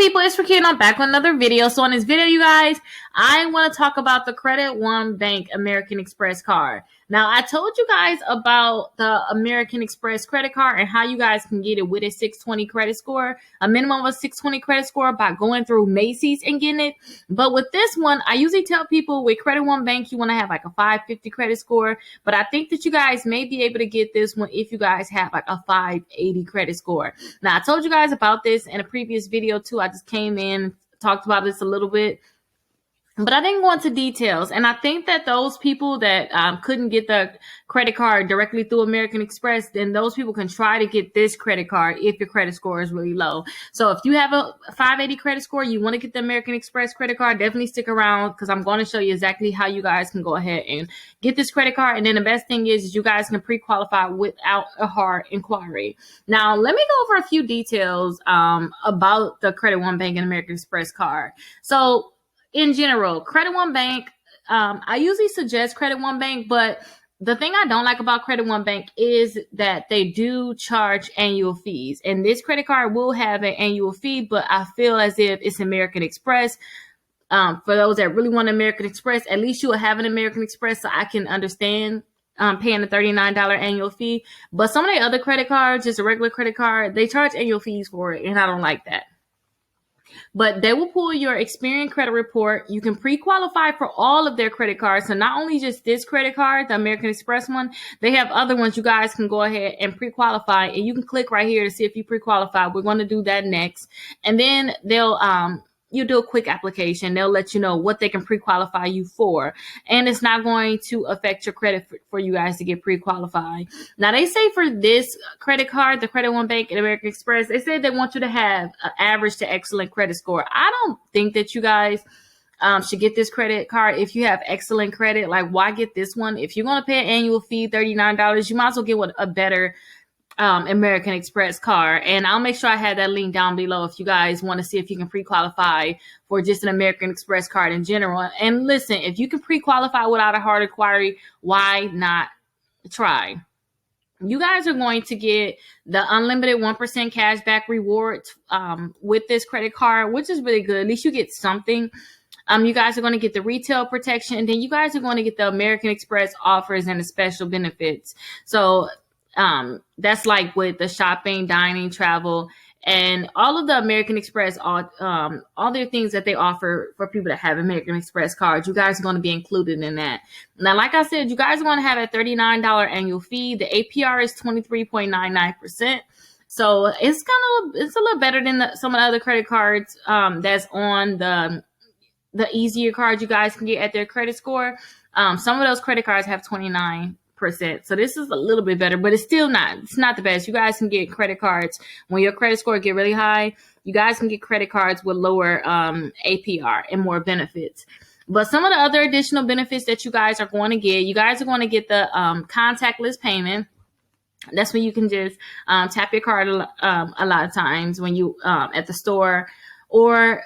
people, it's Rakia and I'm back with another video. So in this video, you guys, I want to talk about the Credit One Bank American Express card. Now, I told you guys about the American Express credit card and how you guys can get it with a 620 credit score, a minimum of a 620 credit score by going through Macy's and getting it. But with this one, I usually tell people with Credit One Bank, you want to have like a 550 credit score. But I think that you guys may be able to get this one if you guys have like a 580 credit score. Now, I told you guys about this in a previous video too. I just came in, talked about this a little bit, but I didn't go into details. And I think that those people that couldn't get the credit card directly through American Express, then those people can try to get this credit card if your credit score is really low. So if you have a 580 credit score, you want to get the American Express credit card, definitely stick around because I'm going to show you exactly how you guys can go ahead and get this credit card. And then the best thing is you guys can pre-qualify without a hard inquiry. Now, let me go over a few details about the Credit One Bank and American Express card. So in general, Credit One Bank, I usually suggest Credit One Bank, but the thing I don't like about Credit One Bank is that they do charge annual fees. And this credit card will have an annual fee, but I feel as if it's American Express. For those that really want American Express, at least you will have an American Express, so I can understand paying the $39 annual fee. But some of the other credit cards, just a regular credit card, they charge annual fees for it, and I don't like that. But they will pull your Experian credit report. You can pre-qualify for all of their credit cards. So not only just this credit card, the American Express one, they have other ones you guys can go ahead and pre-qualify. And you can click right here to see if you pre-qualify. We're going to do that next. And then they'll you do a quick application. They'll let you know what they can pre-qualify you for. And it's not going to affect your credit for you guys to get pre-qualified. Now, they say for this credit card, the Credit One Bank and American Express, they say they want you to have an average to excellent credit score. I don't think that you guys should get this credit card if you have excellent credit. Like, why get this one? If you're going to pay an annual fee, $39, you might as well get a better American Express card. And I'll make sure I have that link down below if you guys want to see if you can pre-qualify for just an American Express card in general. And listen, if you can pre-qualify without a hard inquiry, why not try? You guys are going to get the unlimited 1% cash back rewards with this credit card, which is really good. At least you get something. You guys are going to get the retail protection, and then you guys are going to get the American Express offers and the special benefits. So that's like with the shopping, dining, travel, and all of the American Express, all their things that they offer for people that have American Express cards. You guys are going to be included in that. Now, like I said, you guys are going to have a $39 annual fee. The APR is 23.99%. So it's a little better than some of the other credit cards that's on the easier cards you guys can get at their credit score. Some of those credit cards have 29%. So this is a little bit better, but it's not the best. You guys can get credit cards when your credit score get really high. You guys can get credit cards with lower APR and more benefits. But some of the other additional benefits that you guys are going to get, you guys are going to get the contactless payment. That's when you can just tap your card a lot of times when you at the store, or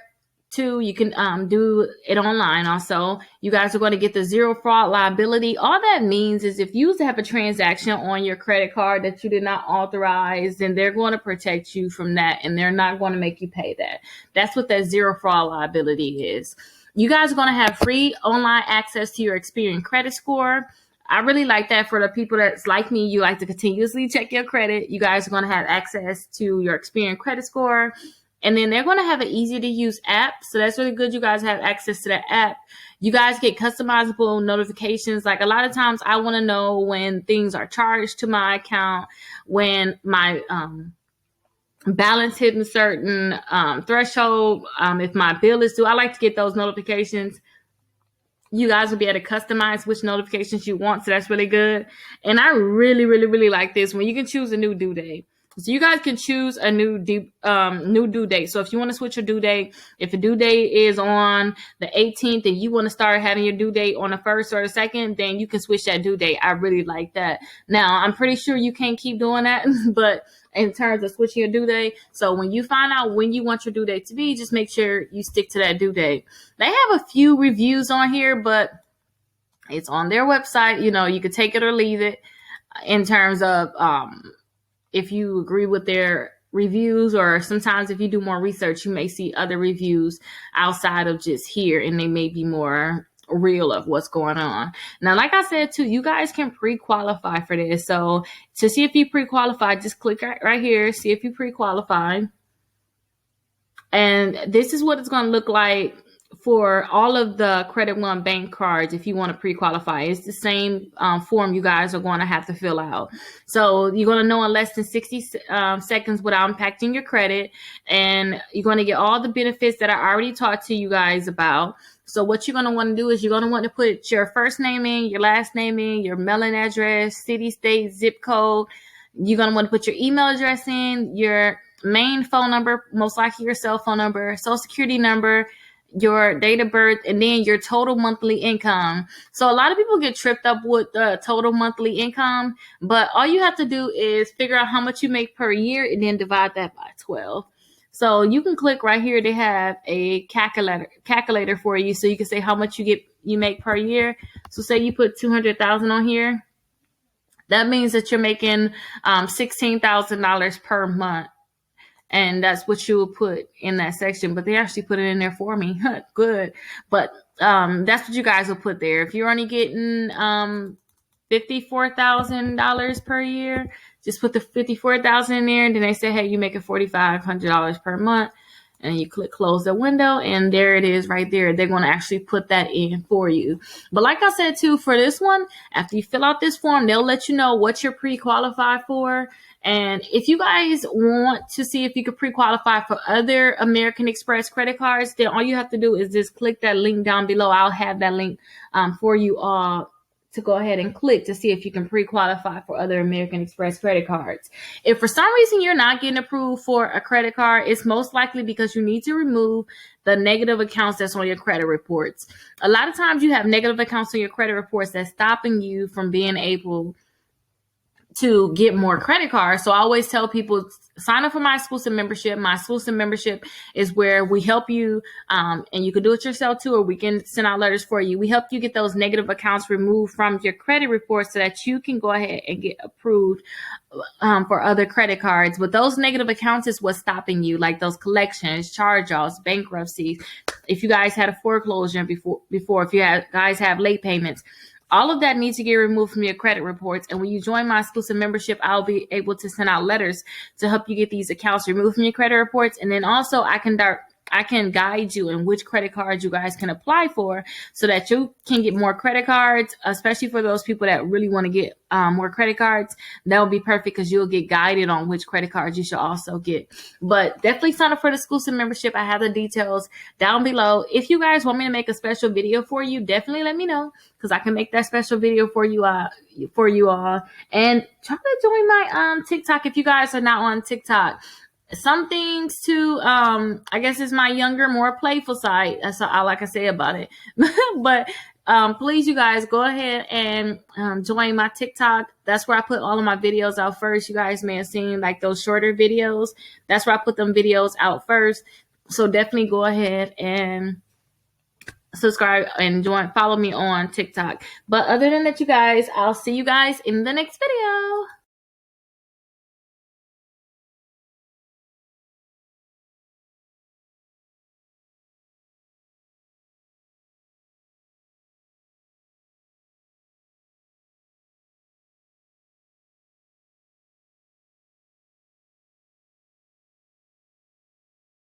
two, you can do it online also. You guys are going to get the zero fraud liability. All that means is if you have a transaction on your credit card that you did not authorize, then they're going to protect you from that, and they're not going to make you pay that. That's what that zero fraud liability is. You guys are going to have free online access to your Experian credit score. I really like that for the people that's like me. You like to continuously check your credit. You guys are going to have access to your Experian credit score. And then they're going to have an easy to use app. So that's really good. You guys have access to that app. You guys get customizable notifications. Like a lot of times I want to know when things are charged to my account, when my balance hitting a certain threshold, if my bill is due. I like to get those notifications. You guys will be able to customize which notifications you want. So that's really good. And I really, really, really like this when you can choose a new due date. So you guys can choose a new due date. So if you want to switch your due date, if the due date is on the 18th and you want to start having your due date on the 1st or the 2nd, then you can switch that due date. I really like that. Now, I'm pretty sure you can't keep doing that, but in terms of switching your due date. So when you find out when you want your due date to be, just make sure you stick to that due date. They have a few reviews on here, but it's on their website. You know, you could take it or leave it in terms of if you agree with their reviews, or sometimes if you do more research, you may see other reviews outside of just here, and they may be more real of what's going on. Now, like I said too, you guys can pre-qualify for this. So to see if you pre-qualify, just click right here, see if you pre-qualify. And this is what it's going to look like for all of the Credit One bank cards. If you want to pre-qualify, it's the same form you guys are going to have to fill out. So you're going to know in less than 60 seconds without impacting your credit, and you're going to get all the benefits that I already talked to you guys about. So what you're going to want to do is you're going to want to put your first name in, your last name in, your mailing address, city, state, zip code. You're going to want to put your email address in, your main phone number, most likely your cell phone number, social security number, your date of birth, and then your total monthly income. So a lot of people get tripped up with the total monthly income, but all you have to do is figure out how much you make per year and then divide that by 12. So you can click right here. They have a calculator for you, so you can say how much you make per year. So say you put 200,000 on here. That means that you're making $16,000 per month. And that's what you will put in that section. But they actually put it in there for me. Good. But that's what you guys will put there. If you're only getting $54,000 per year, just put the $54,000 in there. And then they say, hey, you making $4,500 per month. And you click close the window, and there it is right there. They're going to actually put that in for you. But like I said, too, for this one, after you fill out this form, they'll let you know what you're pre-qualified for. And if you guys want to see if you could pre-qualify for other American Express credit cards, then all you have to do is just click that link down below. I'll have that link for you all to go ahead and click to see if you can pre-qualify for other American Express credit cards. If for some reason you're not getting approved for a credit card, it's most likely because you need to remove the negative accounts that's on your credit reports. A lot of times you have negative accounts on your credit reports that's stopping you from being able to get more credit cards. So I always tell people, sign up for my exclusive membership. My exclusive membership is where we help you, and you can do it yourself too, or we can send out letters for you. We help you get those negative accounts removed from your credit reports so that you can go ahead and get approved for other credit cards. But those negative accounts is what's stopping you, like those collections, charge-offs, bankruptcies. If you guys had a foreclosure before, if you guys have late payments, all of that needs to get removed from your credit reports. And when you join my exclusive membership, I'll be able to send out letters to help you get these accounts removed from your credit reports. And then also I can guide you in which credit cards you guys can apply for so that you can get more credit cards, especially for those people that really want to get more credit cards. That would be perfect because you'll get guided on which credit cards you should also get. But definitely sign up for the exclusive membership. I have the details down below. If you guys want me to make a special video for you, definitely let me know because I can make that special video for you all. And try to join my TikTok if you guys are not on TikTok. Some things too, I guess it's my younger, more playful side. That's all I can say about it. But please, you guys, go ahead and join my TikTok. That's where I put all of my videos out first. You guys may have seen like those shorter videos. That's where I put them videos out first. So definitely go ahead and subscribe and follow me on TikTok. But other than that, you guys, I'll see you guys in the next video.